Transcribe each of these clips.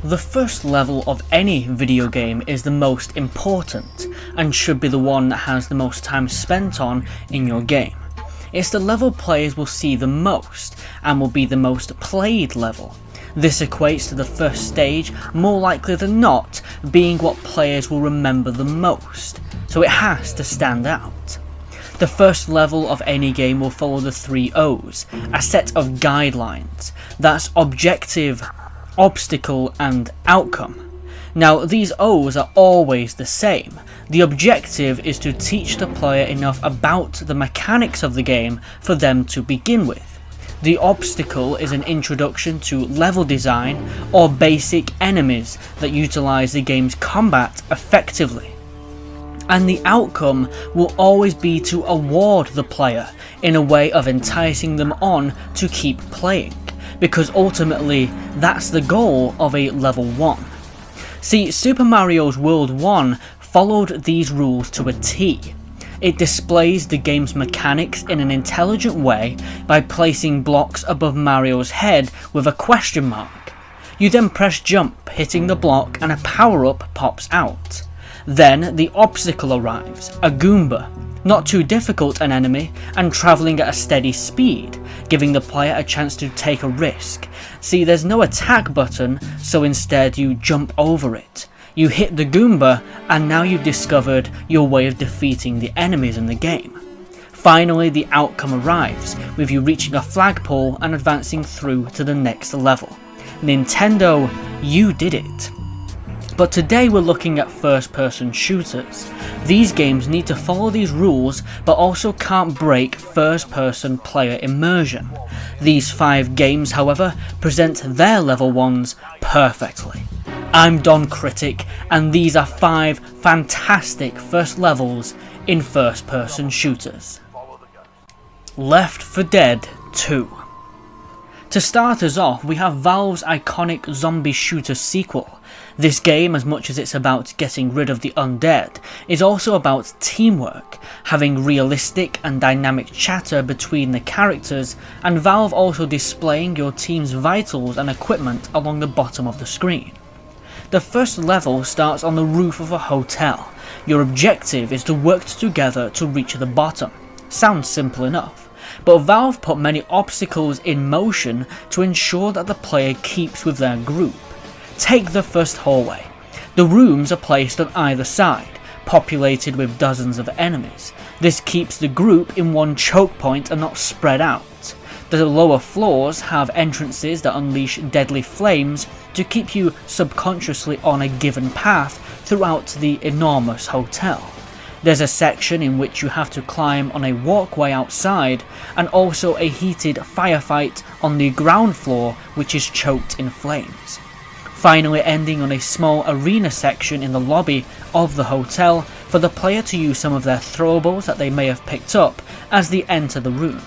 The first level of any video game is the most important and should be the one that has the most time spent on in your game. It's the level players will see the most and will be the most played level. This equates to the first stage more likely than not being what players will remember the most, so it has to stand out. The first level of any game will follow the 3 O's, a set of guidelines. That's objective, obstacle and outcome. Now these O's are always the same. The objective is to teach the player enough about the mechanics of the game for them to begin with. The obstacle is an introduction to level design or basic enemies that utilise the game's combat effectively. And the outcome will always be to award the player in a way of enticing them on to keep playing, because ultimately that's the goal of a level 1. See, Super Mario's World 1 followed these rules to a T. It displays the game's mechanics in an intelligent way by placing blocks above Mario's head with a question mark. You then press jump, hitting the block, and a power-up pops out. Then the obstacle arrives, a Goomba, not too difficult an enemy and travelling at a steady speed, giving the player a chance to take a risk. See, there's no attack button, so instead you jump over it. You hit the Goomba and now you've discovered your way of defeating the enemies in the game. Finally, the outcome arrives, with you reaching a flagpole and advancing through to the next level. Nintendo, you did it. But today we're looking at first-person shooters. These games need to follow these rules but also can't break first-person player immersion. These 5 games, however, present their level 1s perfectly. I'm Don Critic, and these are 5 fantastic first levels in first-person shooters. Left 4 Dead 2. To start us off, we have Valve's iconic zombie shooter sequel. This game, as much as it's about getting rid of the undead, is also about teamwork, having realistic and dynamic chatter between the characters, and Valve also displaying your team's vitals and equipment along the bottom of the screen. The first level starts on the roof of a hotel. Your objective is to work together to reach the bottom. Sounds simple enough, but Valve put many obstacles in motion to ensure that the player keeps with their group. Take the first hallway. The rooms are placed on either side, populated with dozens of enemies. This keeps the group in one choke point and not spread out. The lower floors have entrances that unleash deadly flames to keep you subconsciously on a given path throughout the enormous hotel. There's a section in which you have to climb on a walkway outside, and also a heated firefight on the ground floor which is choked in flames. Finally ending on a small arena section in the lobby of the hotel for the player to use some of their throwables that they may have picked up as they enter the room.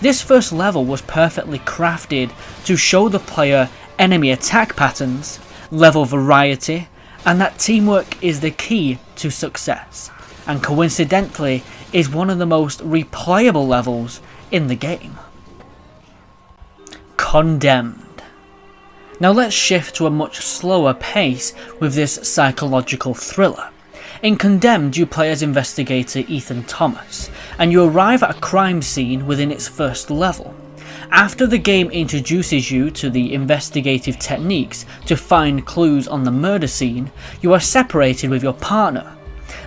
This first level was perfectly crafted to show the player enemy attack patterns, level variety, and that teamwork is the key to success, and coincidentally is one of the most replayable levels in the game. Condemned. Now let's shift to a much slower pace with this psychological thriller. In Condemned, you play as investigator Ethan Thomas, and you arrive at a crime scene within its first level. After the game introduces you to the investigative techniques to find clues on the murder scene, you are separated with your partner.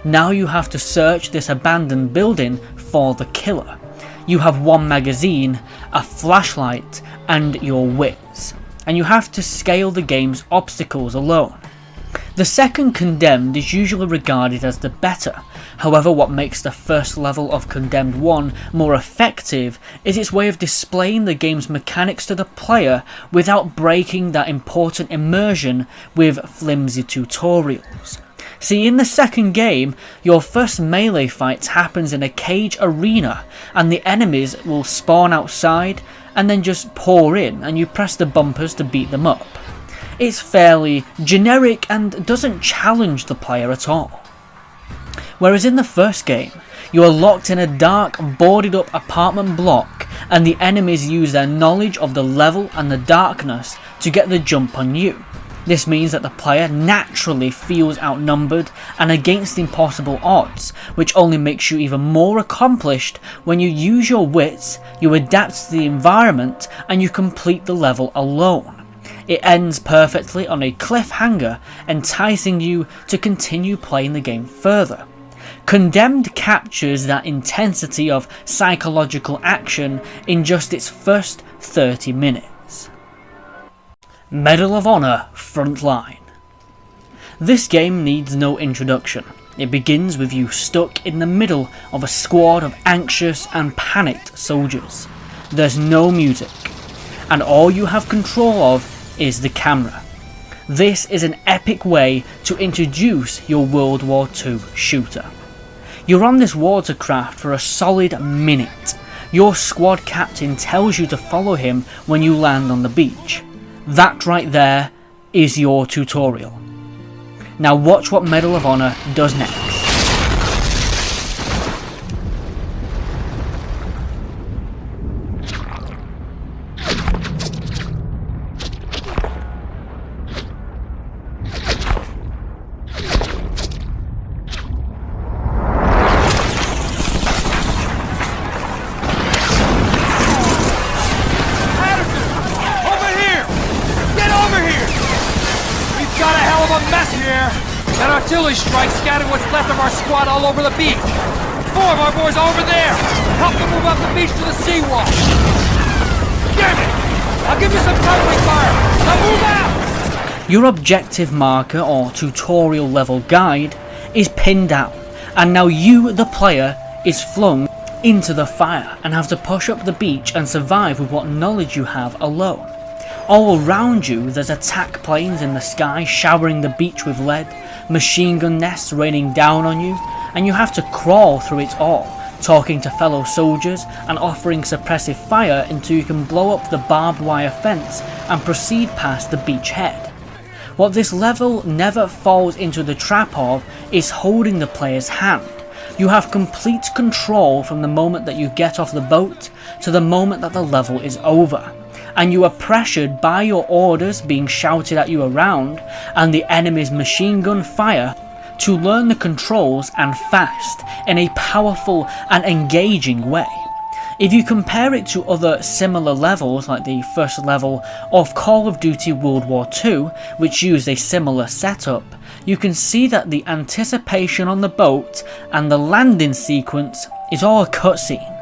Now you have to search this abandoned building for the killer. You have 1 magazine, a flashlight, and your wits, and you have to scale the game's obstacles alone. The second Condemned is usually regarded as the better. However, what makes the first level of Condemned 1 more effective is its way of displaying the game's mechanics to the player without breaking that important immersion with flimsy tutorials. See, in the second game, your first melee fight happens in a cage arena, and the enemies will spawn outside and then just pour in, and you press the bumpers to beat them up. It's fairly generic and doesn't challenge the player at all. Whereas in the first game, you are locked in a dark, boarded up apartment block, and the enemies use their knowledge of the level and the darkness to get the jump on you. This means that the player naturally feels outnumbered and against impossible odds, which only makes you even more accomplished when you use your wits, you adapt to the environment, and you complete the level alone. It ends perfectly on a cliffhanger, enticing you to continue playing the game further. Condemned captures that intensity of psychological action in just its first 30 minutes. Medal of Honor Frontline. This game needs no introduction. It begins with you stuck in the middle of a squad of anxious and panicked soldiers. There's no music, and all you have control of is the camera. This is an epic way to introduce your World War II shooter. You're on this watercraft for a solid minute. Your squad captain tells you to follow him when you land on the beach. That right there is your tutorial. Now watch what Medal of Honor does next. An artillery strike scattered what's left of our squad all over the beach. 4 of our boys over there. Help them move up the beach to the seawall. Damn it! I'll give you some covering fire. Now move out! Your objective marker or tutorial level guide is pinned down, and now you, the player, is flung into the fire and have to push up the beach and survive with what knowledge you have alone. All around you there's attack planes in the sky showering the beach with lead, machine gun nests raining down on you, and you have to crawl through it all, talking to fellow soldiers and offering suppressive fire until you can blow up the barbed wire fence and proceed past the beach head. What this level never falls into the trap of is holding the player's hand. You have complete control from the moment that you get off the boat to the moment that the level is over, and you are pressured by your orders being shouted at you around and the enemy's machine gun fire to learn the controls and fast in a powerful and engaging way. If you compare it to other similar levels like the first level of Call of Duty World War II, which used a similar setup, you can see that the anticipation on the boat and the landing sequence is all a cutscene.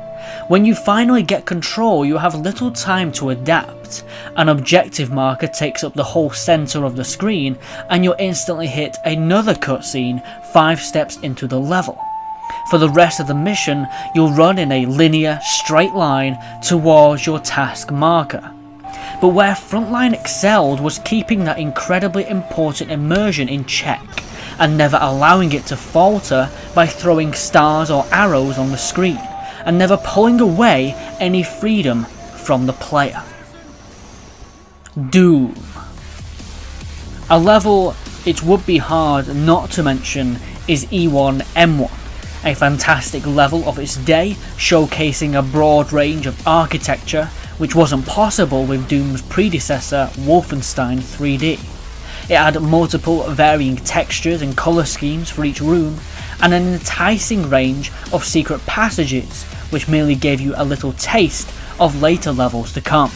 When you finally get control, you have little time to adapt. An objective marker takes up the whole center of the screen, and you'll instantly hit another cutscene 5 steps into the level. For the rest of the mission, you'll run in a linear, straight line towards your task marker. But where Frontline excelled was keeping that incredibly important immersion in check, and never allowing it to falter by throwing stars or arrows on the screen, and never pulling away any freedom from the player. Doom. A level it would be hard not to mention is E1-M1, a fantastic level of its day, showcasing a broad range of architecture which wasn't possible with Doom's predecessor Wolfenstein 3D. It had multiple varying textures and colour schemes for each room, and an enticing range of secret passages which merely gave you a little taste of later levels to come.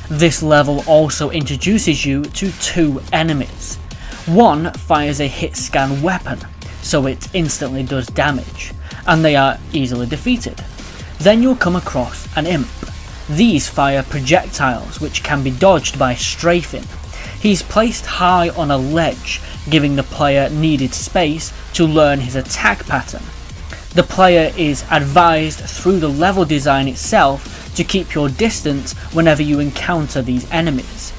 This level also introduces you to 2 enemies. One fires a hit scan weapon, so it instantly does damage, and they are easily defeated. Then you'll come across an imp. These fire projectiles which can be dodged by strafing. He's placed high on a ledge, giving the player needed space to learn his attack pattern. The player is advised through the level design itself to keep your distance whenever you encounter these enemies.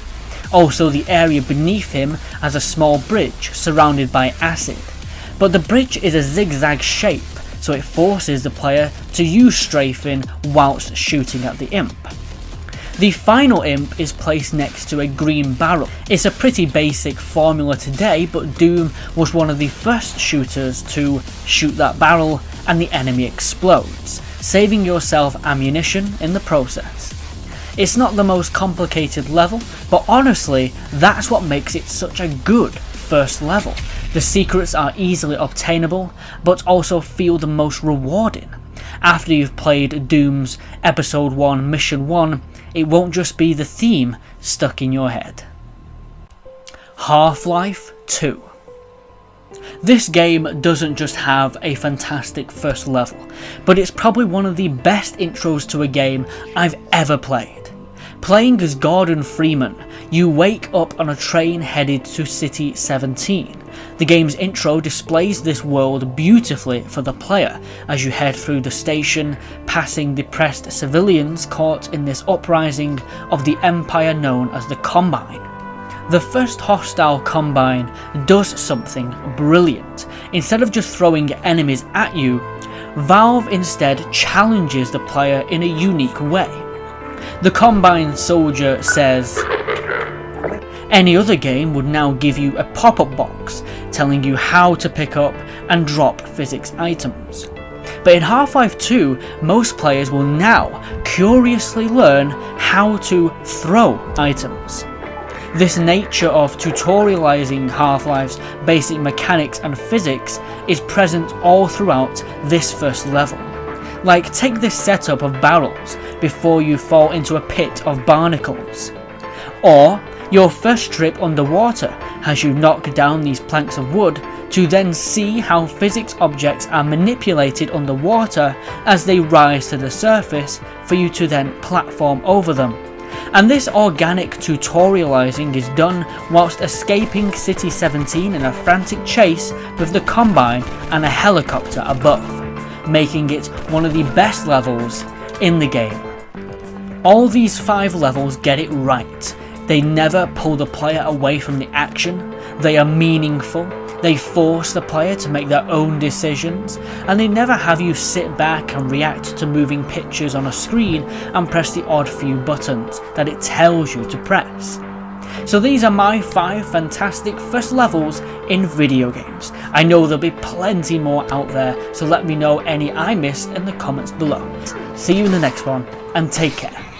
Also, the area beneath him has a small bridge surrounded by acid, but the bridge is a zigzag shape, so it forces the player to use strafing whilst shooting at the imp. The final imp is placed next to a green barrel. It's a pretty basic formula today, but Doom was one of the first shooters to shoot that barrel and the enemy explodes, saving yourself ammunition in the process. It's not the most complicated level, but honestly, that's what makes it such a good first level. The secrets are easily obtainable, but also feel the most rewarding. After you've played Doom's Episode 1 Mission 1, it won't just be the theme stuck in your head. Half-Life 2. This game doesn't just have a fantastic first level, but it's probably one of the best intros to a game I've ever played. Playing as Gordon Freeman, you wake up on a train headed to City 17. The game's intro displays this world beautifully for the player as you head through the station, passing depressed civilians caught in this uprising of the empire known as the Combine. The first hostile Combine does something brilliant. Instead of just throwing enemies at you, Valve instead challenges the player in a unique way. The Combine soldier says, any other game would now give you a pop-up box telling you how to pick up and drop physics items. But in Half-Life 2, most players will now curiously learn how to throw items. This nature of tutorializing Half-Life's basic mechanics and physics is present all throughout this first level. Like, take this setup of barrels before you fall into a pit of barnacles. Or, your first trip underwater has you knock down these planks of wood to then see how physics objects are manipulated underwater as they rise to the surface for you to then platform over them. And this organic tutorializing is done whilst escaping City 17 in a frantic chase with the Combine and a helicopter above, making it one of the best levels in the game. All these 5 levels get it right. They never pull the player away from the action, they are meaningful, they force the player to make their own decisions, and they never have you sit back and react to moving pictures on a screen and press the odd few buttons that it tells you to press. So these are my 5 fantastic first levels in video games. I know there'll be plenty more out there, so let me know any I missed in the comments below. See you in the next one, and take care.